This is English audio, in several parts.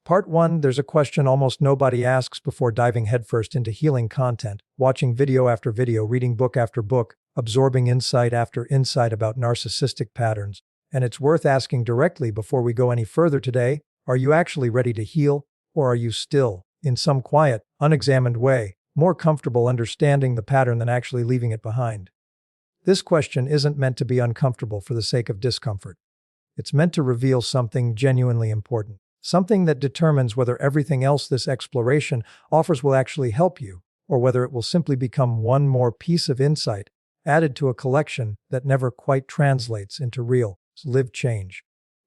Part 1. There's a question almost nobody asks before diving headfirst into healing content, watching video after video, reading book after book, absorbing insight after insight about narcissistic patterns. And it's worth asking directly before we go any further today: are you actually ready to heal, or are you still, in some quiet, unexamined way, more comfortable understanding the pattern than actually leaving it behind? This question isn't meant to be uncomfortable for the sake of discomfort. It's meant to reveal something genuinely important, something that determines whether everything else this exploration offers will actually help you, or whether it will simply become one more piece of insight added to a collection that never quite translates into real, lived change.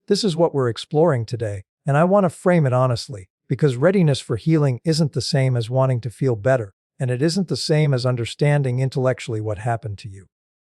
This is what we're exploring today, and I want to frame it honestly, because readiness for healing isn't the same as wanting to feel better, and it isn't the same as understanding intellectually what happened to you.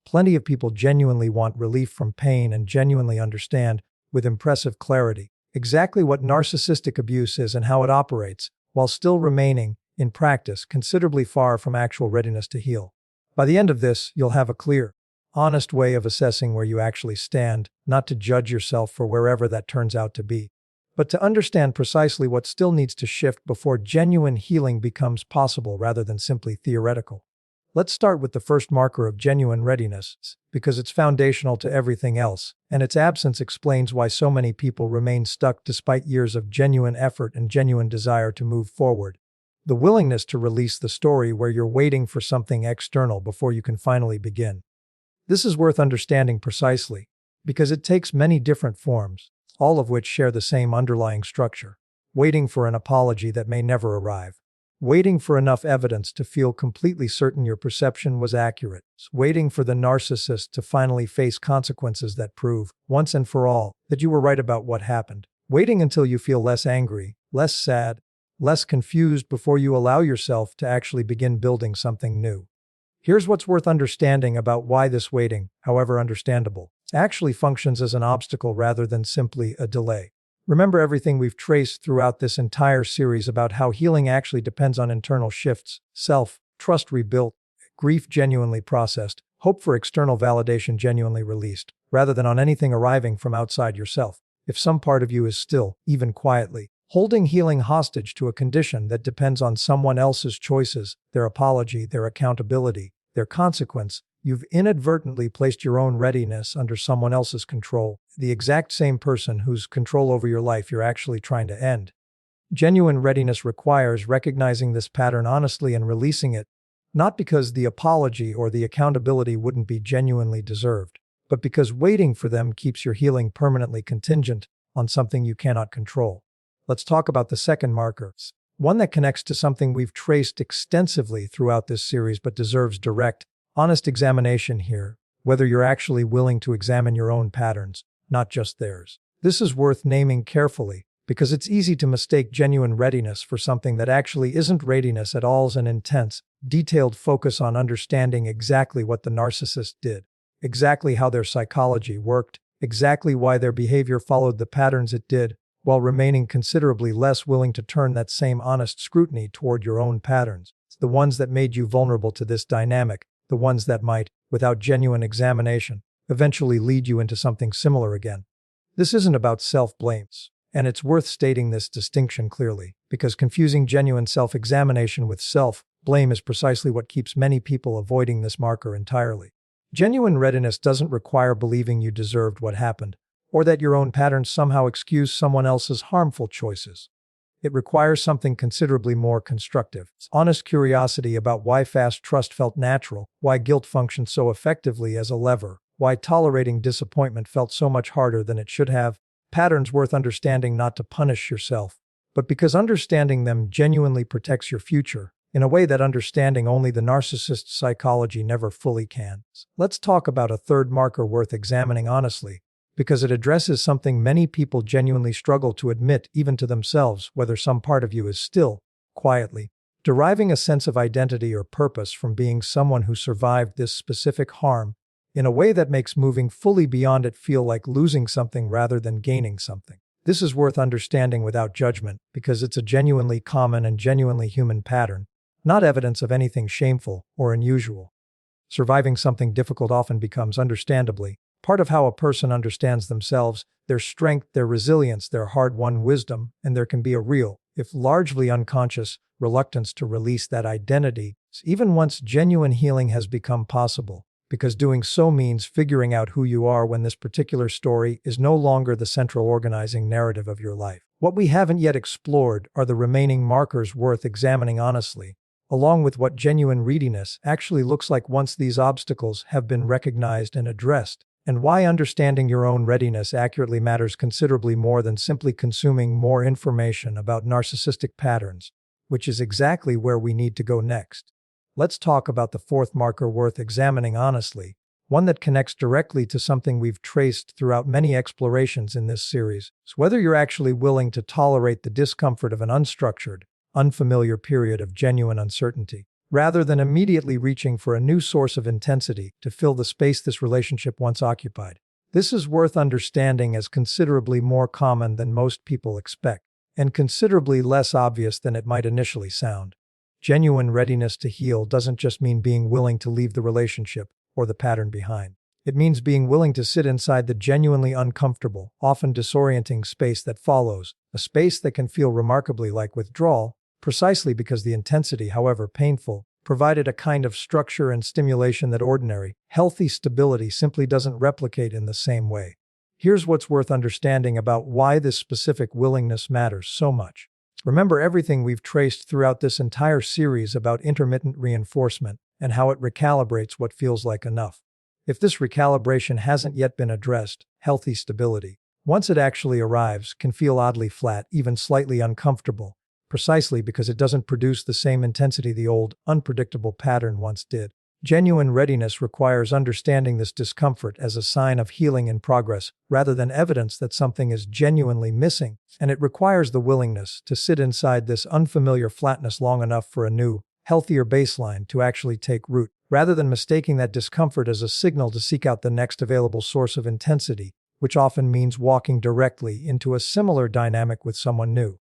Plenty of people genuinely want relief from pain and genuinely understand, with impressive clarity, exactly what narcissistic abuse is and how it operates, while still remaining, in practice, considerably far from actual readiness to heal. By the end of this, you'll have a clear, honest way of assessing where you actually stand, not to judge yourself for wherever that turns out to be, but to understand precisely what still needs to shift before genuine healing becomes possible rather than simply theoretical. Let's start with the first marker of genuine readiness, because it's foundational to everything else, and its absence explains why so many people remain stuck despite years of genuine effort and genuine desire to move forward. The willingness to release the story where you're waiting for something external before you can finally begin. This is worth understanding precisely, because it takes many different forms, all of which share the same underlying structure. Waiting for an apology that may never arrive. Waiting for enough evidence to feel completely certain your perception was accurate. Waiting for the narcissist to finally face consequences that prove, once and for all, that you were right about what happened. Waiting until you feel less angry, less sad, less confused before you allow yourself to actually begin building something new. Here's what's worth understanding about why this waiting, however understandable, actually functions as an obstacle rather than simply a delay. Remember everything we've traced throughout this entire series about how healing actually depends on internal shifts, self-trust rebuilt, grief genuinely processed, hope for external validation genuinely released, rather than on anything arriving from outside yourself. If some part of you is still, even quietly, holding healing hostage to a condition that depends on someone else's choices, their apology, their accountability, their consequence, you've inadvertently placed your own readiness under someone else's control, the exact same person whose control over your life you're actually trying to end. Genuine readiness requires recognizing this pattern honestly and releasing it, not because the apology or the accountability wouldn't be genuinely deserved, but because waiting for them keeps your healing permanently contingent on something you cannot control. Let's talk about the second marker, one that connects to something we've traced extensively throughout this series but deserves direct, honest examination here, whether you're actually willing to examine your own patterns, not just theirs. This is worth naming carefully, because it's easy to mistake genuine readiness for something that actually isn't readiness at all. An intense, detailed focus on understanding exactly what the narcissist did, exactly how their psychology worked, exactly why their behavior followed the patterns it did, while remaining considerably less willing to turn that same honest scrutiny toward your own patterns, the ones that made you vulnerable to this dynamic, the ones that might, without genuine examination, eventually lead you into something similar again. This isn't about self-blame, and it's worth stating this distinction clearly, because confusing genuine self-examination with self-blame is precisely what keeps many people avoiding this marker entirely. Genuine readiness doesn't require believing you deserved what happened, or that your own patterns somehow excuse someone else's harmful choices. It requires something considerably more constructive. Honest curiosity about why fast trust felt natural, why guilt functioned so effectively as a lever, why tolerating disappointment felt so much harder than it should have. Patterns worth understanding not to punish yourself, but because understanding them genuinely protects your future, in a way that understanding only the narcissist's psychology never fully can. Let's talk about a third marker worth examining honestly, because it addresses something many people genuinely struggle to admit even to themselves, whether some part of you is still, quietly, deriving a sense of identity or purpose from being someone who survived this specific harm, in a way that makes moving fully beyond it feel like losing something rather than gaining something. This is worth understanding without judgment, because it's a genuinely common and genuinely human pattern, not evidence of anything shameful or unusual. Surviving something difficult often becomes, understandably, part of how a person understands themselves, their strength, their resilience, their hard-won wisdom, and there can be a real, if largely unconscious, reluctance to release that identity, even once genuine healing has become possible, because doing so means figuring out who you are when this particular story is no longer the central organizing narrative of your life. What we haven't yet explored are the remaining markers worth examining honestly, along with what genuine readiness actually looks like once these obstacles have been recognized and addressed, and why understanding your own readiness accurately matters considerably more than simply consuming more information about narcissistic patterns, which is exactly where we need to go next. Let's talk about the fourth marker worth examining honestly, one that connects directly to something we've traced throughout many explorations in this series. So whether you're actually willing to tolerate the discomfort of an unstructured, unfamiliar period of genuine uncertainty, rather than immediately reaching for a new source of intensity to fill the space this relationship once occupied. This is worth understanding as considerably more common than most people expect, and considerably less obvious than it might initially sound. Genuine readiness to heal doesn't just mean being willing to leave the relationship or the pattern behind. It means being willing to sit inside the genuinely uncomfortable, often disorienting space that follows, a space that can feel remarkably like withdrawal, precisely because the intensity, however painful, provided a kind of structure and stimulation that ordinary, healthy stability simply doesn't replicate in the same way. Here's what's worth understanding about why this specific willingness matters so much. Remember everything we've traced throughout this entire series about intermittent reinforcement and how it recalibrates what feels like enough. If this recalibration hasn't yet been addressed, healthy stability, once it actually arrives, can feel oddly flat, even slightly uncomfortable, precisely because it doesn't produce the same intensity the old, unpredictable pattern once did. Genuine readiness requires understanding this discomfort as a sign of healing in progress, rather than evidence that something is genuinely missing, and it requires the willingness to sit inside this unfamiliar flatness long enough for a new, healthier baseline to actually take root, rather than mistaking that discomfort as a signal to seek out the next available source of intensity, which often means walking directly into a similar dynamic with someone new.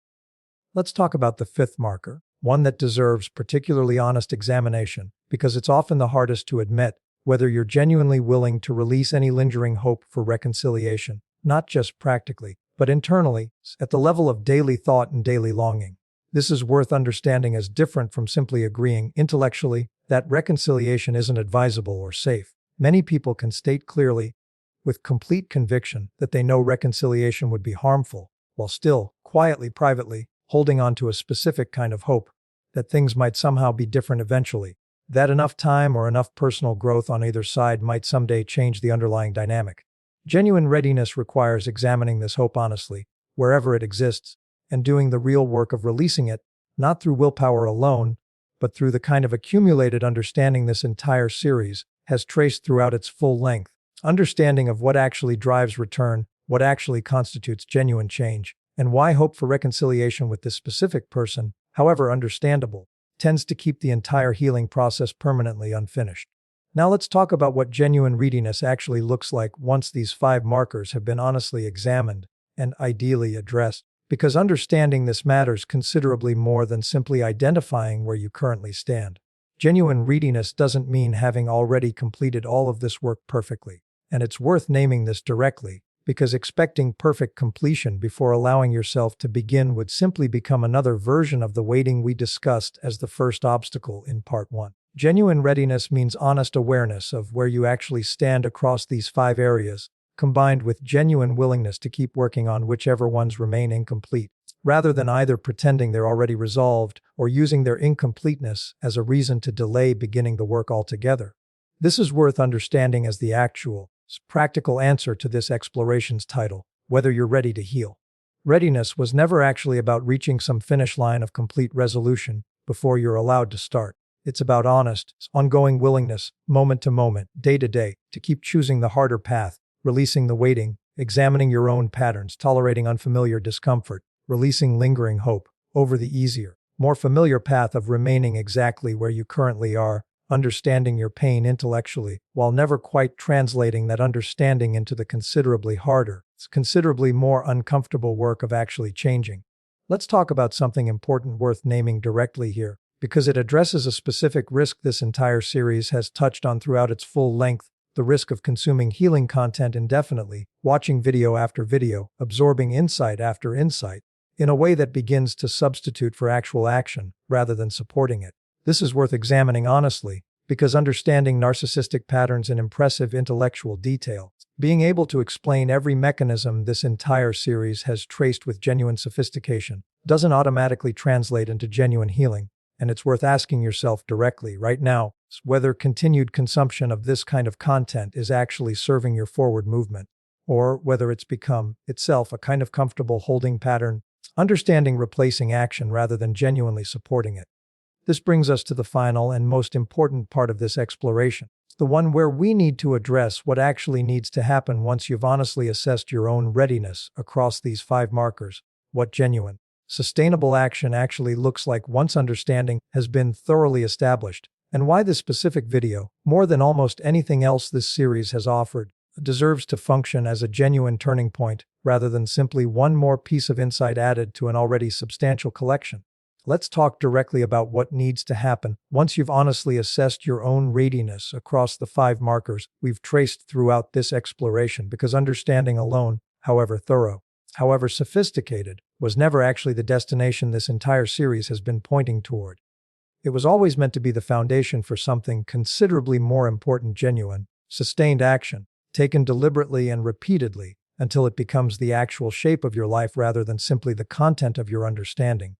Let's talk about the fifth marker, one that deserves particularly honest examination, because it's often the hardest to admit, whether you're genuinely willing to release any lingering hope for reconciliation, not just practically, but internally, at the level of daily thought and daily longing. This is worth understanding as different from simply agreeing intellectually that reconciliation isn't advisable or safe. Many people can state clearly, with complete conviction, that they know reconciliation would be harmful, while still, quietly, privately, holding on to a specific kind of hope that things might somehow be different eventually, that enough time or enough personal growth on either side might someday change the underlying dynamic. Genuine readiness requires examining this hope honestly, wherever it exists, and doing the real work of releasing it, not through willpower alone, but through the kind of accumulated understanding this entire series has traced throughout its full length. Understanding of what actually drives return, what actually constitutes genuine change, and why hope for reconciliation with this specific person, however understandable, tends to keep the entire healing process permanently unfinished. Now let's talk about what genuine readiness actually looks like once these 5 markers have been honestly examined and ideally addressed, because understanding this matters considerably more than simply identifying where you currently stand. Genuine readiness doesn't mean having already completed all of this work perfectly, and it's worth naming this directly, because expecting perfect completion before allowing yourself to begin would simply become another version of the waiting we discussed as the first obstacle in Part 1. Genuine readiness means honest awareness of where you actually stand across these 5 areas, combined with genuine willingness to keep working on whichever ones remain incomplete, rather than either pretending they're already resolved or using their incompleteness as a reason to delay beginning the work altogether. This is worth understanding as the actual, practical answer to this exploration's title, whether you're ready to heal. Readiness was never actually about reaching some finish line of complete resolution before you're allowed to start. It's about honest, ongoing willingness, moment to moment, day to day, to keep choosing the harder path, releasing the waiting, examining your own patterns, tolerating unfamiliar discomfort, releasing lingering hope, over the easier, more familiar path of remaining exactly where you currently are, understanding your pain intellectually, while never quite translating that understanding into the considerably harder, considerably more uncomfortable work of actually changing. Let's talk about something important worth naming directly here, because it addresses a specific risk this entire series has touched on throughout its full length, the risk of consuming healing content indefinitely, watching video after video, absorbing insight after insight, in a way that begins to substitute for actual action rather than supporting it. This is worth examining honestly, because understanding narcissistic patterns in impressive intellectual detail, being able to explain every mechanism this entire series has traced with genuine sophistication, doesn't automatically translate into genuine healing, and it's worth asking yourself directly right now whether continued consumption of this kind of content is actually serving your forward movement, or whether it's become, itself, a kind of comfortable holding pattern, understanding replacing action rather than genuinely supporting it. This brings us to the final and most important part of this exploration, the one where we need to address what actually needs to happen once you've honestly assessed your own readiness across these 5 markers, what genuine, sustainable action actually looks like once understanding has been thoroughly established, and why this specific video, more than almost anything else this series has offered, deserves to function as a genuine turning point rather than simply one more piece of insight added to an already substantial collection. Let's talk directly about what needs to happen once you've honestly assessed your own readiness across the 5 markers we've traced throughout this exploration, because understanding alone, however thorough, however sophisticated, was never actually the destination this entire series has been pointing toward. It was always meant to be the foundation for something considerably more important: genuine, sustained action, taken deliberately and repeatedly until it becomes the actual shape of your life rather than simply the content of your understanding.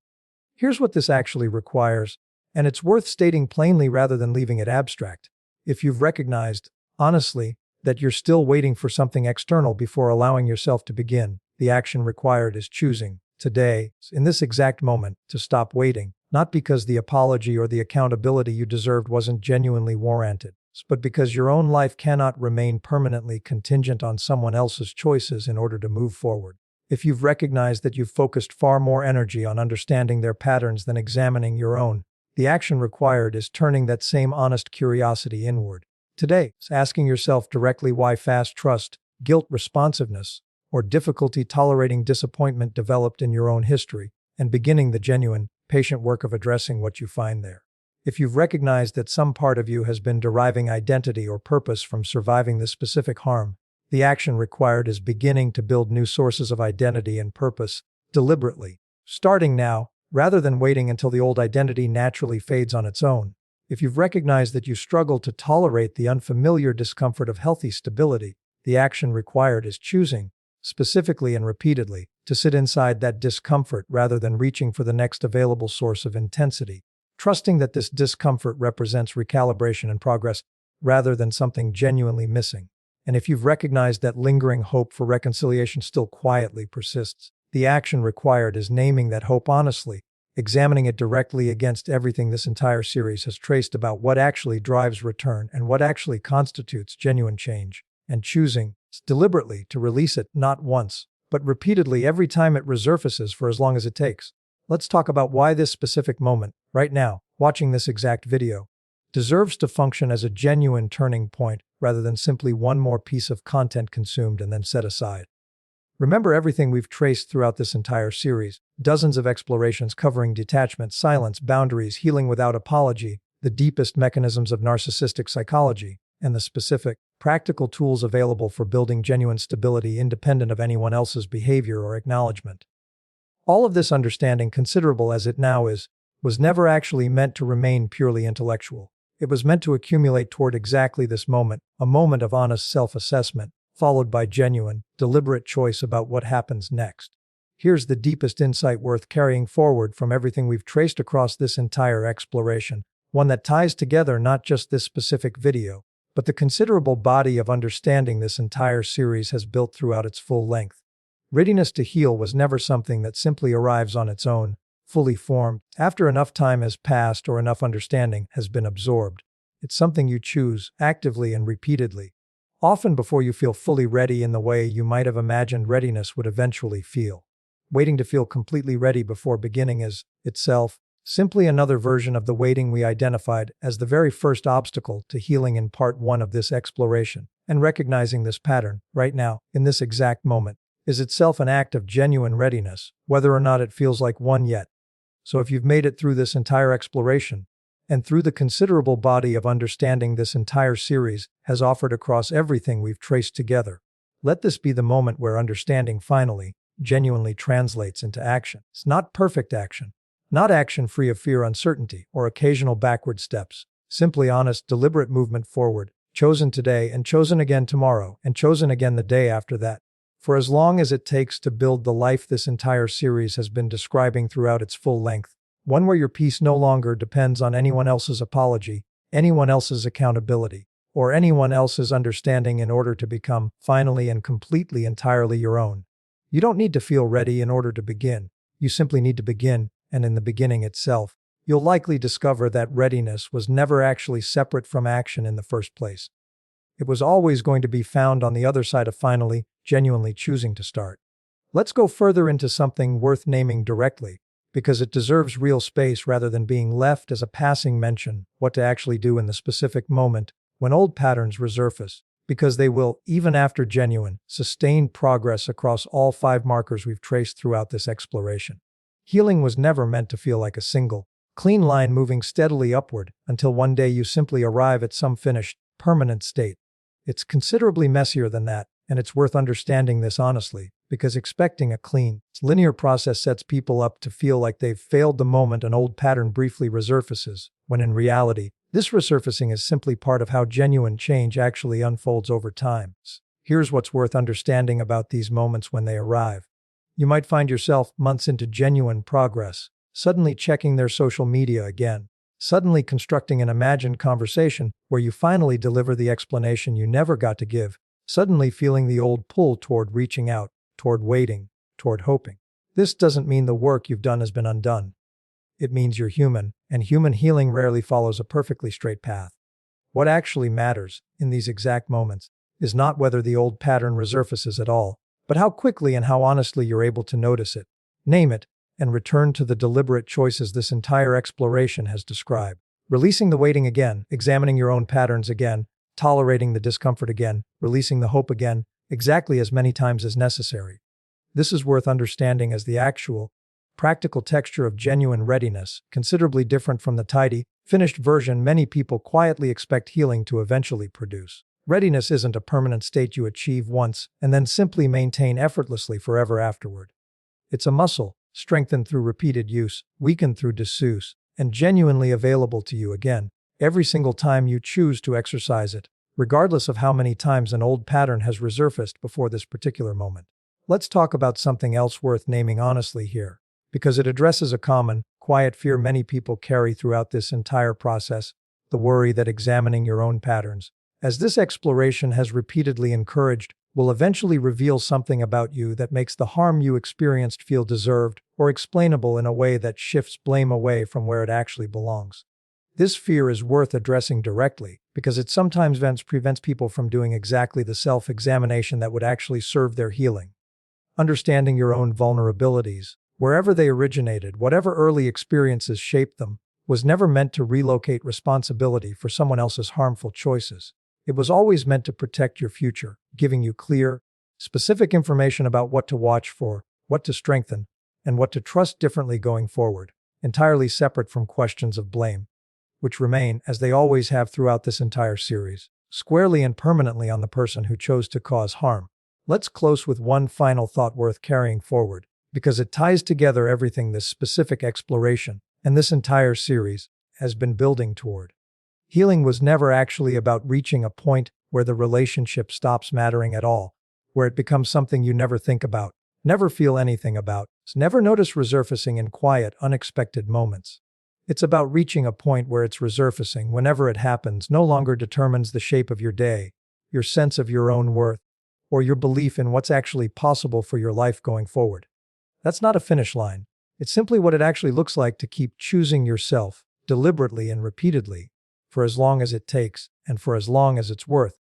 Here's what this actually requires, and it's worth stating plainly rather than leaving it abstract. If you've recognized, honestly, that you're still waiting for something external before allowing yourself to begin, the action required is choosing, today, in this exact moment, to stop waiting, not because the apology or the accountability you deserved wasn't genuinely warranted, but because your own life cannot remain permanently contingent on someone else's choices in order to move forward. If you've recognized that you've focused far more energy on understanding their patterns than examining your own, the action required is turning that same honest curiosity inward. Today, asking yourself directly why fast trust, guilt responsiveness, or difficulty tolerating disappointment developed in your own history, and beginning the genuine, patient work of addressing what you find there. If you've recognized that some part of you has been deriving identity or purpose from surviving this specific harm, the action required is beginning to build new sources of identity and purpose, deliberately, starting now, rather than waiting until the old identity naturally fades on its own. If you've recognized that you struggle to tolerate the unfamiliar discomfort of healthy stability, the action required is choosing, specifically and repeatedly, to sit inside that discomfort rather than reaching for the next available source of intensity, trusting that this discomfort represents recalibration and progress rather than something genuinely missing. And if you've recognized that lingering hope for reconciliation still quietly persists, the action required is naming that hope honestly, examining it directly against everything this entire series has traced about what actually drives return and what actually constitutes genuine change, and choosing, deliberately, to release it not once, but repeatedly every time it resurfaces for as long as it takes. Let's talk about why this specific moment, right now, watching this exact video, deserves to function as a genuine turning point rather than simply one more piece of content consumed and then set aside. Remember everything we've traced throughout this entire series, dozens of explorations covering detachment, silence, boundaries, healing without apology, the deepest mechanisms of narcissistic psychology, and the specific, practical tools available for building genuine stability independent of anyone else's behavior or acknowledgement. All of this understanding, considerable as it now is, was never actually meant to remain purely intellectual. It was meant to accumulate toward exactly this moment, a moment of honest self-assessment, followed by genuine, deliberate choice about what happens next. Here's the deepest insight worth carrying forward from everything we've traced across this entire exploration, one that ties together not just this specific video, but the considerable body of understanding this entire series has built throughout its full length. Readiness to heal was never something that simply arrives on its own, fully formed, after enough time has passed or enough understanding has been absorbed. It's something you choose, actively and repeatedly, often before you feel fully ready in the way you might have imagined readiness would eventually feel. Waiting to feel completely ready before beginning is, itself, simply another version of the waiting we identified as the very first obstacle to healing in part 1 of this exploration, and recognizing this pattern, right now, in this exact moment, is itself an act of genuine readiness, whether or not it feels like one yet. So if you've made it through this entire exploration, And through the considerable body of understanding this entire series has offered across everything we've traced together, let this be the moment where understanding finally, genuinely translates into action. It's not perfect action, not action free of fear, uncertainty, or occasional backward steps. Simply honest, deliberate movement forward, chosen today and chosen again tomorrow and chosen again the day after that. For as long as it takes to build the life this entire series has been describing throughout its full length, one where your peace no longer depends on anyone else's apology, anyone else's accountability, or anyone else's understanding in order to become finally and completely entirely your own. You don't need to feel ready in order to begin. You simply need to begin, and in the beginning itself, you'll likely discover that readiness was never actually separate from action in the first place. It was always going to be found on the other side of finally, genuinely choosing to start. Let's go further into something worth naming directly, because it deserves real space rather than being left as a passing mention, what to actually do in the specific moment when old patterns resurface, because they will, even after genuine, sustained progress across all 5 markers we've traced throughout this exploration. Healing was never meant to feel like a single, clean line moving steadily upward until one day you simply arrive at some finished, permanent state. It's considerably messier than that, and it's worth understanding this honestly, because expecting a clean, linear process sets people up to feel like they've failed the moment an old pattern briefly resurfaces, when in reality, this resurfacing is simply part of how genuine change actually unfolds over time. Here's what's worth understanding about these moments when they arrive. You might find yourself, months into genuine progress, suddenly checking their social media again, suddenly constructing an imagined conversation where you finally deliver the explanation you never got to give, suddenly feeling the old pull toward reaching out, toward waiting, toward hoping. This doesn't mean the work you've done has been undone. It means you're human, and human healing rarely follows a perfectly straight path. What actually matters, in these exact moments, is not whether the old pattern resurfaces at all, but how quickly and how honestly you're able to notice it, name it, and return to the deliberate choices this entire exploration has described. Releasing the waiting again, examining your own patterns again, tolerating the discomfort again, releasing the hope again, exactly as many times as necessary. This is worth understanding as the actual, practical texture of genuine readiness, considerably different from the tidy, finished version many people quietly expect healing to eventually produce. Readiness isn't a permanent state you achieve once and then simply maintain effortlessly forever afterward. It's a muscle, strengthened through repeated use, weakened through disuse, and genuinely available to you again, every single time you choose to exercise it, regardless of how many times an old pattern has resurfaced before this particular moment. Let's talk about something else worth naming honestly here, because it addresses a common, quiet fear many people carry throughout this entire process, the worry that examining your own patterns, as this exploration has repeatedly encouraged, will eventually reveal something about you that makes the harm you experienced feel deserved or explainable in a way that shifts blame away from where it actually belongs. This fear is worth addressing directly because it sometimes prevents people from doing exactly the self-examination that would actually serve their healing. Understanding your own vulnerabilities, wherever they originated, whatever early experiences shaped them, was never meant to relocate responsibility for someone else's harmful choices. It was always meant to protect your future, giving you clear, specific information about what to watch for, what to strengthen, and what to trust differently going forward, entirely separate from questions of blame, which remain, as they always have throughout this entire series, squarely and permanently on the person who chose to cause harm. Let's close with one final thought worth carrying forward, because it ties together everything this specific exploration and this entire series has been building toward. Healing was never actually about reaching a point where the relationship stops mattering at all, where it becomes something you never think about, never feel anything about, never notice resurfacing in quiet, unexpected moments. It's about reaching a point where its resurfacing, whenever it happens, no longer determines the shape of your day, your sense of your own worth, or your belief in what's actually possible for your life going forward. That's not a finish line. It's simply what it actually looks like to keep choosing yourself, deliberately and repeatedly, for as long as it takes, and for as long as it's worth.